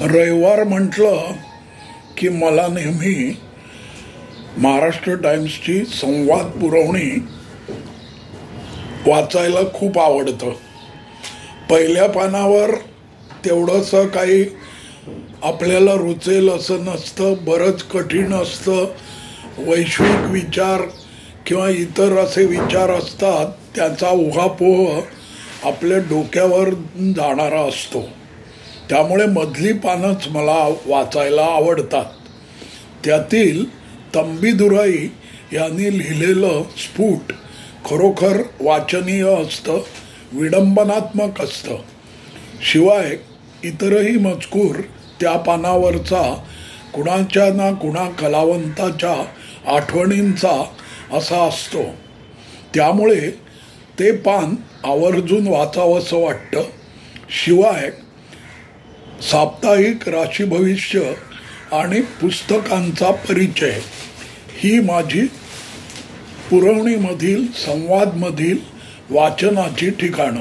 रविवार म्हटलं की मला नेहमी महाराष्ट्र टाइम्सची संवाद पुरवणी वाचायला खूप आवडतं. पहिल्या पानावर तेवढंसं काही आपल्याला रुचेल असं नसतं, बरंच कठीण असतं. वैश्विक विचार किंवा इतर असे विचार असतात, त्याचा उहापोह आपल्या डोक्यावर जाणारा असतो. त्यामुळे मधली पानंच मला वाचायला आवडतात. त्यातील तंबीदुराई यांनी लिहिलेलं स्फुट खरोखर वाचनीय असतं, विडंबनात्मक असतं. शिवाय इतरही मजकूर त्या पानावरचा कुणाच्या ना कुणा कलावंताच्या आठवणींचा असा असतो. त्यामुळे ते पान आवर्जून वाचावंसं वाटतं. शिवाय साप्ताहिक राशी भविष्य आणि पुस्तकांचा परिचय ही माझी पुरवणीमधील संवादमधील वाचनाची ठिकाणं.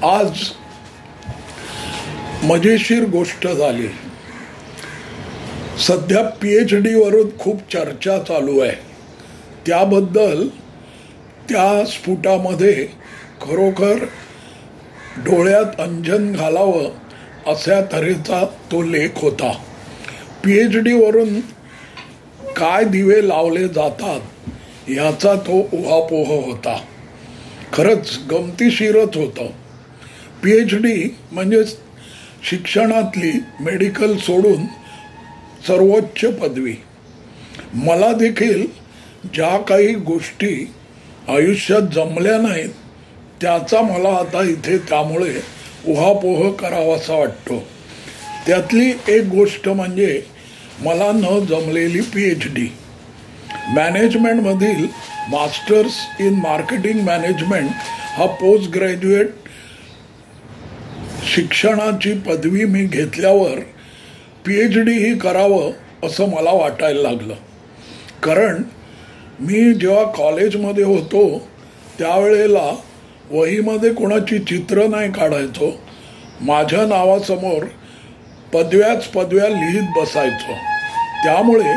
आज मजेशीर गोष्ट झाली. सध्या PhD वरून खूप चर्चा चालू आहे. त्याबद्दल त्या स्फुटामध्ये खरोखर डोळ्यात अंजन घालावं अशा तऱ्हेचा तो लेख होता. PhD वरून काय दिवे लावले जातात याचा तो उहापोह होता. खरंच गमतीशीरच होतं. PhD म्हणजे शिक्षणातली मेडिकल सोडून सर्वोच्च पदवी. मला देखील ज्या काही गोष्टी आयुष्यात जमल्या नाहीत त्याचा मला आता इथे त्यामुळे उहापोह करावासा वाटतो. त्यातली एक गोष्ट म्हणजे मला न जमलेली PhD. मॅनेजमेंटमधील मास्टर्स इन मार्केटिंग मॅनेजमेंट हा पोस्ट ग्रॅज्युएट शिक्षणाची पदवी मी घेतल्यावर PhD ही करावं असं मला वाटायला लागलं. कारण मी जेव्हा कॉलेजमध्ये होतो त्यावेळेला वहीमध्ये कोणाची चित्र नाही काढायचो. माझ्या नावासमोर पदव्या लिहित बसायचो. त्यामुळे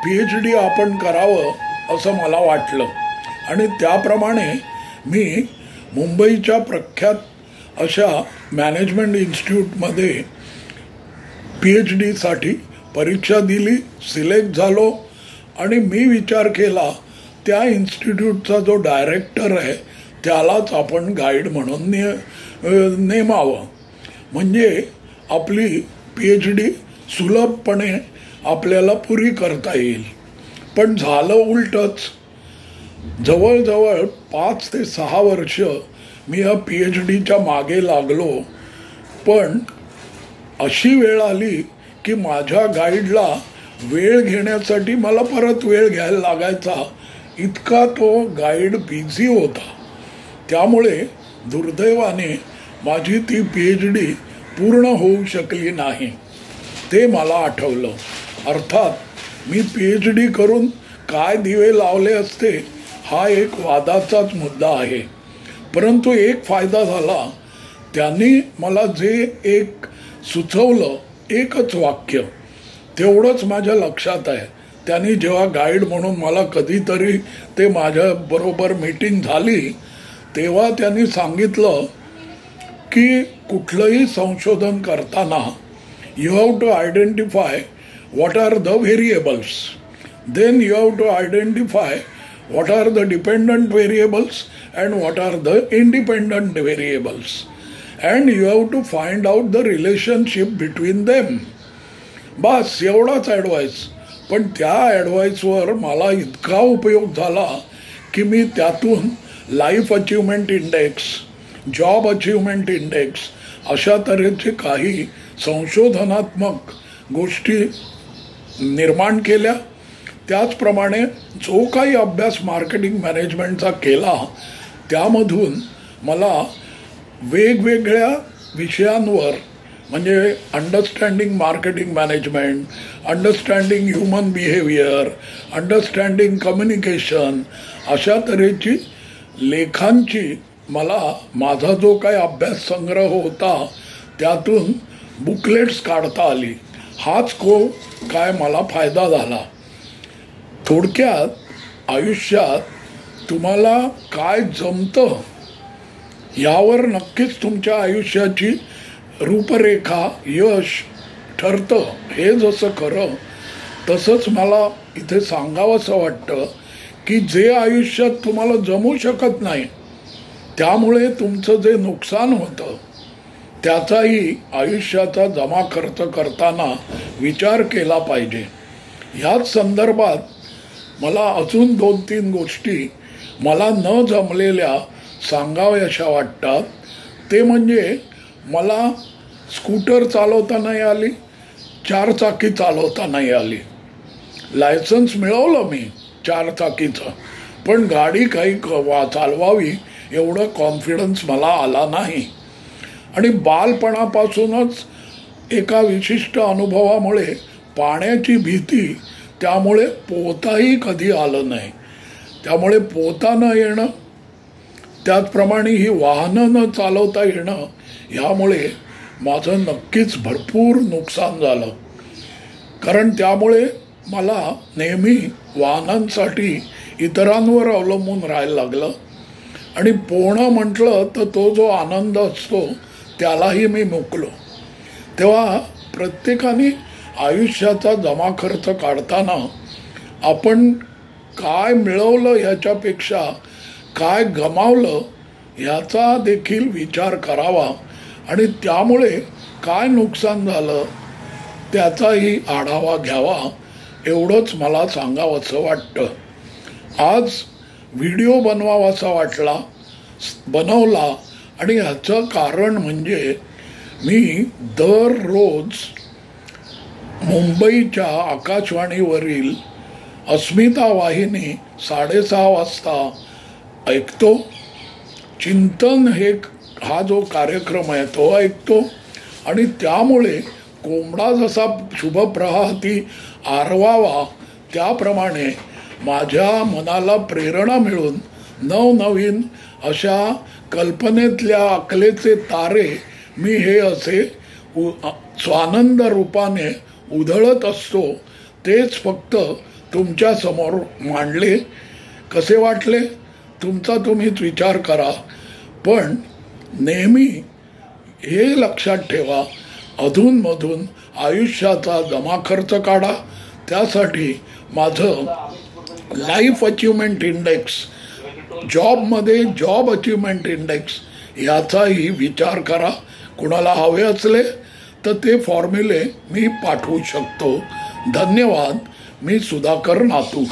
PhD आपण करावं असं मला वाटलं आणि त्याप्रमाणे मी मुंबईच्या प्रख्यात अशा मॅनेजमेंट इन्स्टिट्यूटमध्ये PhD साठी परीक्षा दिली, सिलेक्ट झालो आणि मी विचार केला त्या इन्स्टिट्यूटचा जो डायरेक्टर आहे त्यालाच आपण गाईड म्हणून नेमावं, म्हणजे आपली PhD सुलभपणे आपल्याला पुरी करता येईल. पण झालं उलटच. जवळजवळ 5 ते 6 वर्ष मी या PhDच्या मागे लागलो. पण अशी वेळ आली की माझ्या गाईडला वेळ घेण्यासाठी मला परत वेळ घ्यायला लागायचा, इतका तो गाईड बिझी होता. त्यामुळे दुर्दैवाने माझी ती PhD पूर्ण होऊ शकली नाही. ते मला आठवलं. अर्थात मी PhD करून काय दिवे लावले असते हा एक वादाचाच मुद्दा आहे. परंतु एक फायदा झाला. त्यांनी मला जे एक सुचवलं, एकच वाक्य, तेवढंच माझ्या लक्षात आहे. त्यांनी जेव्हा गाईड म्हणून मला कधीतरी ते माझ्या बरोबर मीटिंग झाली तेव्हा त्यांनी सांगितलं की कुठलंही संशोधन करताना you have to identify what are the variables, then you have to identify what are the dependent variables and what are the independent variables, and you have to find out the relationship between them. बस एवढाच advice. पण त्या ॲडवाईसवर मला इतका उपयोग झाला की मी त्यातून life achievement index, job achievement index अशा तऱ्हेचे काही संशोधनात्मक गोष्टी निर्माण केल्या. त्याचप्रमाणे जो काही अभ्यास मार्केटिंग मॅनेजमेंटचा केला त्यामधून मला वेगवेगळ्या विषयांवर, म्हणजे understanding marketing management, understanding human behaviour, understanding communication अशा तऱ्हेची लेखांची मला माझा जो काही अभ्यास संग्रह होता त्यातून बुकलेट्स काढता आली. हाच काय मला फायदा झाला. थोडक्यात आयुष्यात तुम्हाला काय जमतं यावर नक्कीच तुमच्या आयुष्याची रूपरेखा यश ठरतं. हे जसं खरं तसंच मला इथे सांगावंसं वाटतं की जे आयुष्यात तुम्हाला जमू शकत नाही त्यामुळे तुमचं जे नुकसान होतं त्याचाही आयुष्याचा जमा खर्च करताना विचार केला पाहिजे. ह्याच संदर्भात मला अजून 2-3 गोष्टी मला न जमलेल्या सांगाव्याशा वाटतात. ते म्हणजे मला स्कूटर चालवता नाही आली, 4 चाकी चालवता नाही आली. लायसन्स मिळवलं मी 4 चाकीचं, पण गाडी काही चालवावी एवढं कॉन्फिडन्स मला आला नाही. आणि बालपणापासूनच एका विशिष्ट अनुभवामुळे पाण्याची भीती, त्यामुळे पोहताही कधी आलं नाही. त्यामुळे पोहता न येणं, त्याचप्रमाणे ही वाहनं न चालवता येणं, ह्यामुळे माझं नक्कीच भरपूर नुकसान झालं. कारण त्यामुळे मला नेहमी वाहनांसाठी इतरांवर अवलंबून राहायला लागलं. आणि पोहणं म्हटलं तर तो जो आनंद असतो त्यालाही मी मुकलो. तेव्हा प्रत्येकाने आयुष्याचा जमा खर्च काढताना आपण काय मिळवलं ह्याच्यापेक्षा काय गमावलं ह्याचा देखील विचार करावा आणि त्यामुळे काय नुकसान झालं त्याचाही आढावा घ्यावा, एवढंच मला सांगावंसं वाटतं. आज व्हिडिओ बनवावासा बनवला आणि ह्याचं कारण म्हणजे मी दररोज मुंबईच्या आकाशवाणीवरील अस्मिता वाहिनी 6:30 वाजता ऐकतो. चिंतन हा जो कार्यक्रम आहे तो ऐकतो. आणि त्यामुळे कोंबडा जसा शुभप्रभाती आरवावा त्याप्रमाणे माझ्या मनाला प्रेरणा मिळून नवनवीन अशा कल्पनेतल्या अकलेचे तारे मी हे असे स्वानंद रूपाने उधळत असतो. तेच फक्त तुमच्या समोर मांडले. कसे वाटले तुमचा तुम्हीच विचार करा. पण नेहमी हे लक्षात ठेवा, अधूनमधून आयुष्याचा जमा खर्च काढा. त्यासाठी माझं लाईफ अचिव्हमेंट इंडेक्स, जॉबमध्ये जॉब अचिव्हमेंट इंडेक्स याचाही विचार करा. कुणाला हवे असले तर ते फॉर्म्युले मी पाठवू शकतो. धन्यवाद. मी सुधाकर नातू.